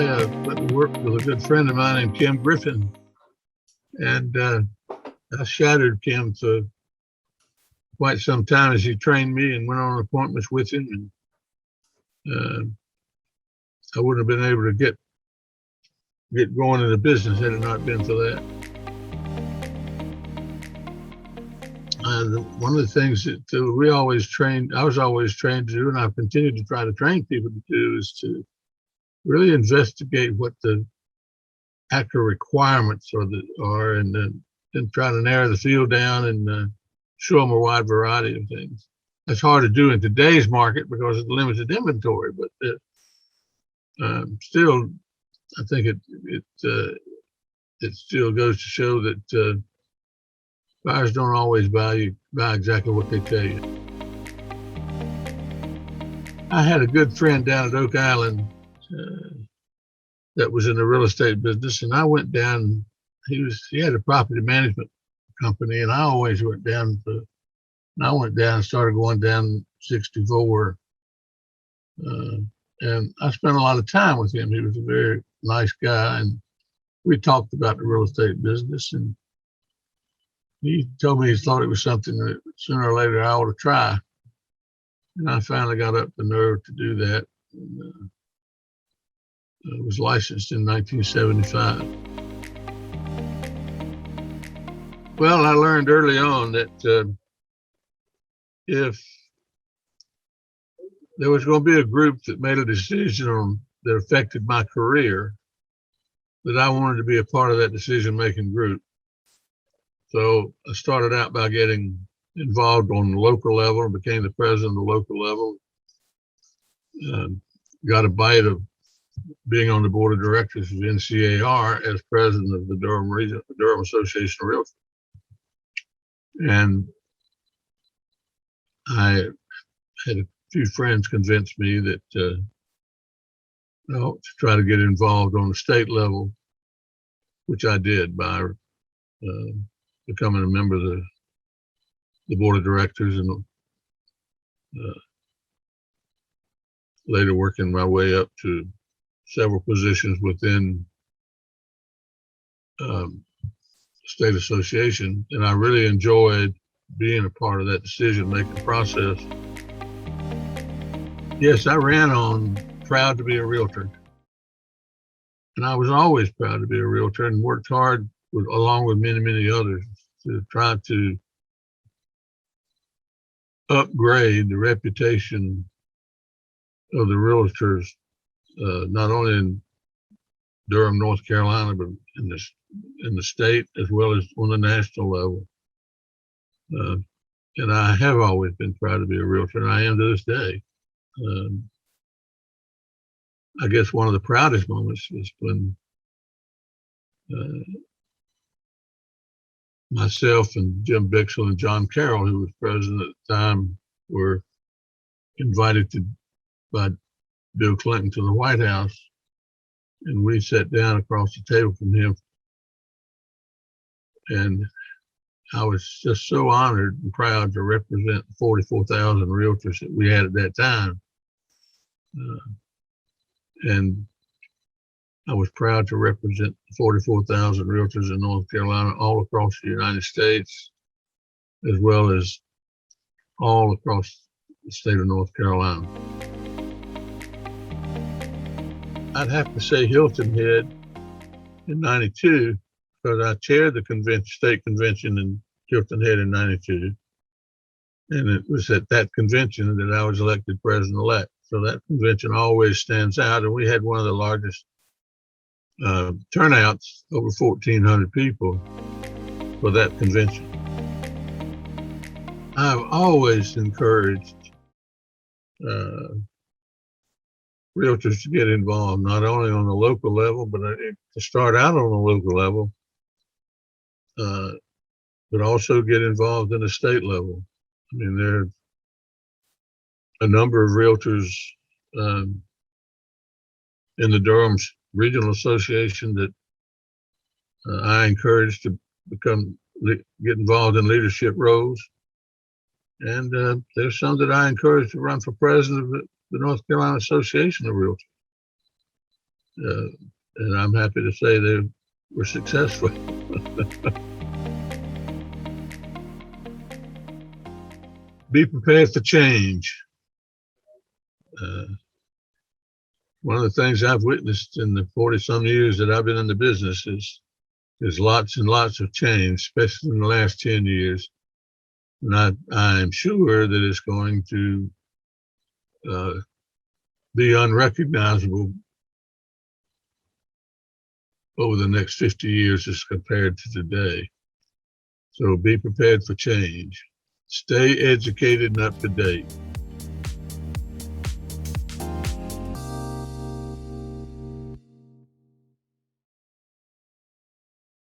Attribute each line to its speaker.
Speaker 1: I went to work with a good friend of mine named Kim Griffin, and I shadowed Kim for quite some time as he trained me and went on appointments with him. And I wouldn't have been able to get going in the business had it not been for that. One of the things that I was always trained to do, and I've continued to try to train people to do, is to really investigate what the actual requirements are, and then try to narrow the field down and show them a wide variety of things. That's hard to do in today's market because of the limited inventory, but still, I think it still goes to show that buyers don't always buy exactly what they tell you. I had a good friend down at Oak Island that was in the real estate business, and I went down. He had a property management company, and I always went down. And started going down 64, and I spent a lot of time with him. He was a very nice guy, and we talked about the real estate business, and he told me he thought it was something that sooner or later I ought to try. And I finally got up the nerve to do that. And, I was licensed in 1975. Well, I learned early on that if there was going to be a group that made a decision that affected my career, that I wanted to be a part of that decision-making group. So I started out by getting involved on the local level and became the president of the local level. Got a bite of being on the board of directors of NCAR as president of the Durham Association of Realtors. And I had a few friends convince me that to try to get involved on the state level, which I did by becoming a member of the board of directors, and later working my way up to several positions within state association. And I really enjoyed being a part of that decision-making process. Yes, I ran on proud to be a realtor. And I was always proud to be a realtor, and worked hard along with many, many others to try to upgrade the reputation of the realtors, not only in Durham, North Carolina, but in the state as well as on the national level. And I have always been proud to be a realtor, and I am to this day. I guess one of the proudest moments was when myself and Jim Bixel and John Carroll, who was president at the time, were invited by Bill Clinton to the White House, and we sat down across the table from him, and I was just so honored and proud to represent 44,000 realtors that we had at that time. And I was proud to represent 44,000 realtors in North Carolina, all across the United States, as well as all across the state of North Carolina. I'd have to say Hilton Head in 92, because I chaired the state convention in Hilton Head in 92. And it was at that convention that I was elected president-elect. So that convention always stands out. And we had one of the largest turnouts, over 1,400 people, for that convention. I've always encouraged realtors to get involved, not only on the local level, but to start out on the local level, but also get involved in the state level. I mean, there are a number of realtors in the Durham Regional Association that I encourage to get involved in leadership roles. And there's some that I encourage to run for president of the North Carolina Association of Realtors. and I'm happy to say they were successful. Be prepared for change. One of the things I've witnessed in the 40-some years that I've been in the business is lots and lots of change, especially in the last 10 years. And I'm sure that it's going to be unrecognizable over the next 50 years as compared to today. So be prepared for change. Stay educated and up to date.